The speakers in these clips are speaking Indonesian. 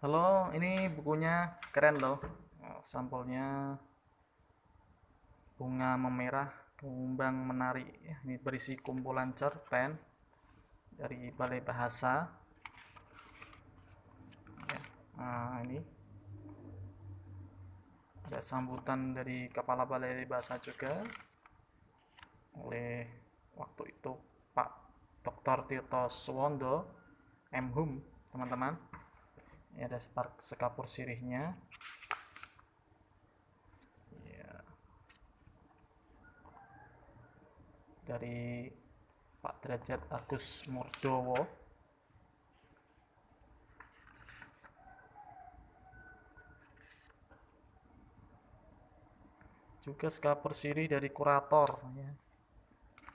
Halo, ini bukunya keren loh. Sampulnya bunga memerah, kembang menari. Ya, ini berisi kumpulan cerpen dari Balai Bahasa. Ya, ini ada sambutan dari Kepala Balai Bahasa juga oleh waktu itu Pak Dr. Tirto Suwondo, M.Hum, teman-teman. Ini ada sekapur sirihnya. Ya, dari Pak Derajat Agus Murdowo. Juga skapur sirih dari kurator ya.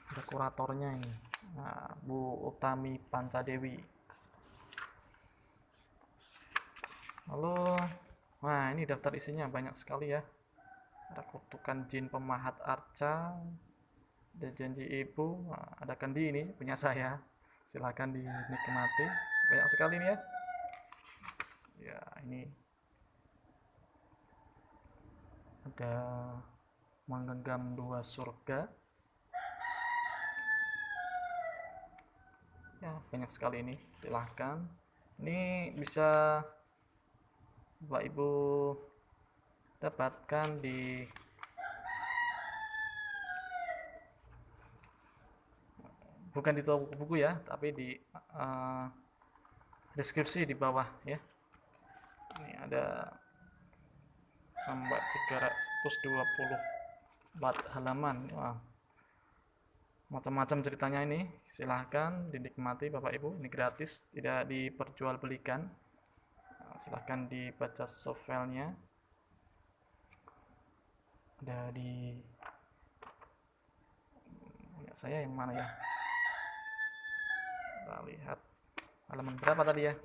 Ada kuratornya ini, nah, Bu Utami Pancadewi. Lalu wah, ini daftar isinya banyak sekali ya. Ada kutukan jin pemahat arca, ada janji ibu. Nah, ada kendi, ini punya saya, silahkan dinikmati, banyak sekali nih ya. Ya, ini ada menggenggam dua surga. Ya, banyak sekali ini, silahkan. Ini bisa Bapak Ibu dapatkan di bukan di toko buku ya, tapi di deskripsi di bawah ya. Ini ada sampai 324 halaman. Wah, macam-macam ceritanya ini. Silahkan dinikmati Bapak Ibu. Ini gratis, tidak diperjualbelikan. Silahkan dibaca soft file-nya. Ada di ya, saya yang mana ya? Kita lihat halaman berapa tadi ya?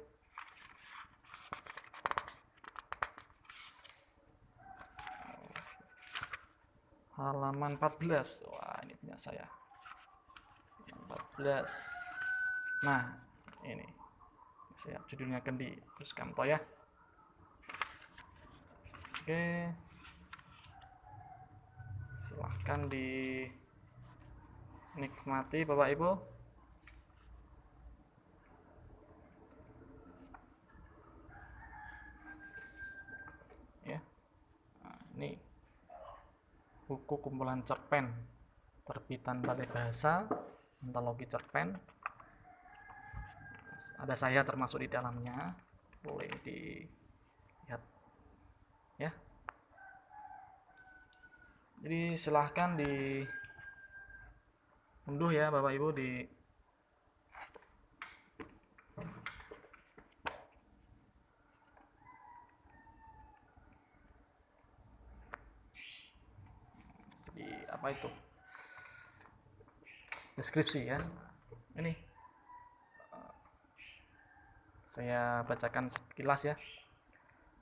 Halaman 14. Wah, ini punya saya. 14. Nah, ini. Siap, judulnya Kendi. Terus Kamto ya. Oke. Silahkan dinikmati Bapak Ibu. Ya. Nah, ini buku kumpulan cerpen terbitan Balai Bahasa, antologi cerpen. Ada saya termasuk di dalamnya, boleh dilihat ya. Jadi silahkan diunduh ya Bapak Ibu di apa itu, deskripsi ya. Ini saya bacakan sekilas ya.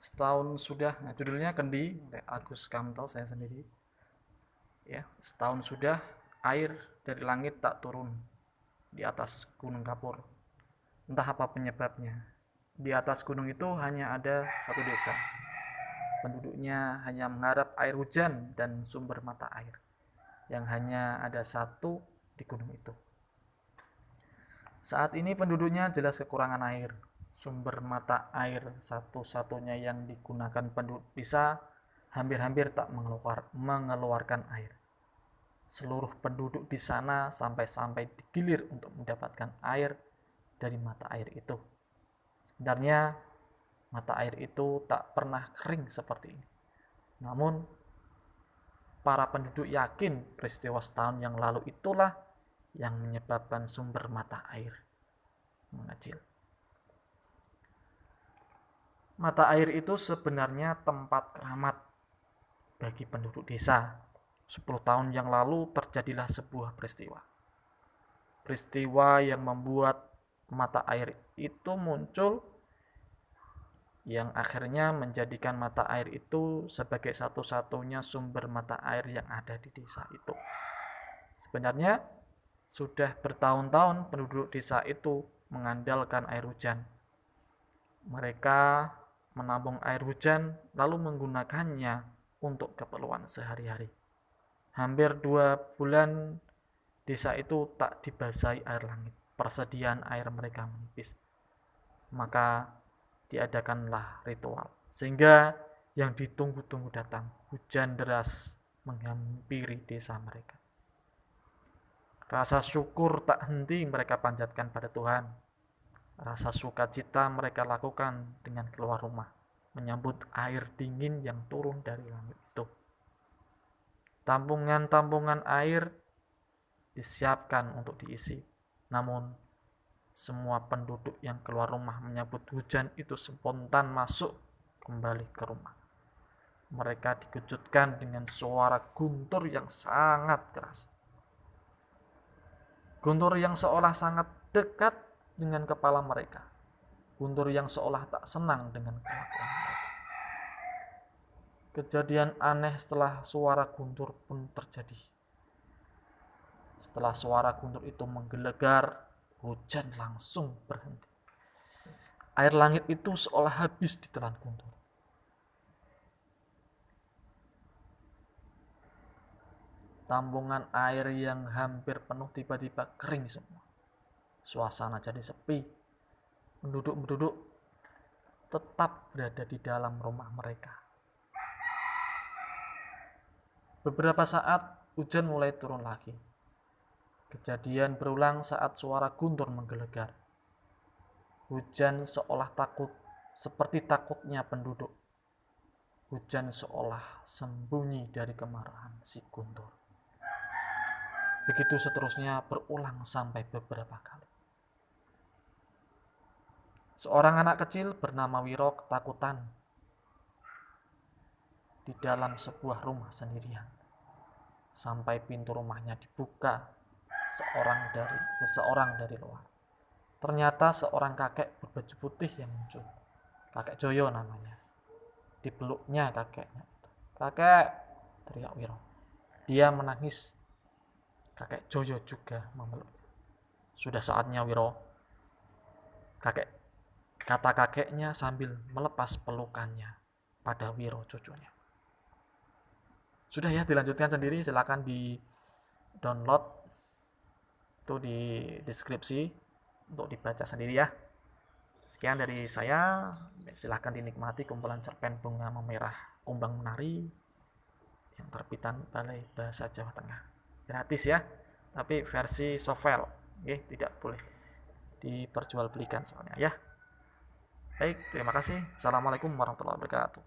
Setahun sudah, nah, judulnya Kendi oleh Agus Kamto, saya sendiri ya. Setahun sudah air dari langit tak turun di atas Gunung Kapur. Entah apa penyebabnya. Di atas gunung itu hanya ada satu desa. Penduduknya hanya mengharap air hujan dan sumber mata air yang hanya ada satu di gunung itu. Saat ini penduduknya jelas kekurangan air. Sumber mata air satu-satunya yang digunakan penduduk desa hampir-hampir tak mengeluarkan air. Seluruh penduduk di sana sampai-sampai digilir untuk mendapatkan air dari mata air itu. Sebenarnya mata air itu tak pernah kering seperti ini. Namun para penduduk yakin peristiwa setahun yang lalu itulah yang menyebabkan sumber mata air mengecil. Mata air itu sebenarnya tempat keramat bagi penduduk desa. 10 tahun yang lalu terjadilah sebuah peristiwa. Peristiwa yang membuat mata air itu muncul, yang akhirnya menjadikan mata air itu sebagai satu-satunya sumber mata air yang ada di desa itu. Sebenarnya sudah bertahun-tahun penduduk desa itu mengandalkan air hujan. Mereka menampung air hujan lalu menggunakannya untuk keperluan sehari-hari. Hampir 2 bulan desa itu tak dibasahi air langit. Persediaan air mereka menipis. Maka diadakanlah ritual. Sehingga yang ditunggu-tunggu datang. Hujan deras menghampiri desa mereka. Rasa syukur tak henti mereka panjatkan pada Tuhan. Rasa sukacita mereka lakukan dengan keluar rumah, menyambut air dingin yang turun dari langit itu. Tampungan-tampungan air disiapkan untuk diisi. Namun, semua penduduk yang keluar rumah menyambut hujan itu spontan masuk kembali ke rumah. Mereka dikejutkan dengan suara guntur yang sangat keras. Guntur yang seolah sangat dekat dengan kepala mereka. Guntur yang seolah tak senang dengan kelakuan mereka. Kejadian aneh setelah suara guntur pun terjadi. Setelah suara guntur itu menggelegar, hujan langsung berhenti. Air langit itu seolah habis ditelan guntur. Tampungan air yang hampir penuh tiba-tiba kering semua. Suasana jadi sepi. Penduduk-penduduk tetap berada di dalam rumah mereka. Beberapa saat hujan mulai turun lagi. Kejadian berulang saat suara guntur menggelegar. Hujan seolah takut, seperti takutnya penduduk. Hujan seolah sembunyi dari kemarahan si guntur. Begitu seterusnya berulang sampai beberapa kali. Seorang anak kecil bernama Wiro ketakutan di dalam sebuah rumah sendirian. Sampai pintu rumahnya dibuka seseorang dari luar. Ternyata seorang kakek berbaju putih yang muncul. Kakek Joyo namanya. Dipeluknya kakeknya. "Kakek!" teriak Wiro. Dia menangis. Kakek Joyo juga memeluk. "Sudah saatnya, Wiro," kata kakeknya sambil melepas pelukannya pada Wiro cucunya. Sudah ya, dilanjutkan sendiri, silakan di download itu di deskripsi untuk dibaca sendiri ya. Sekian dari saya, silakan dinikmati kumpulan cerpen Bunga Memerah Kumbang Menari yang terbitan Balai Bahasa Jawa Tengah. Gratis ya, tapi versi softfile, tidak boleh diperjualbelikan soalnya ya. Baik, terima kasih. Assalamualaikum warahmatullahi wabarakatuh.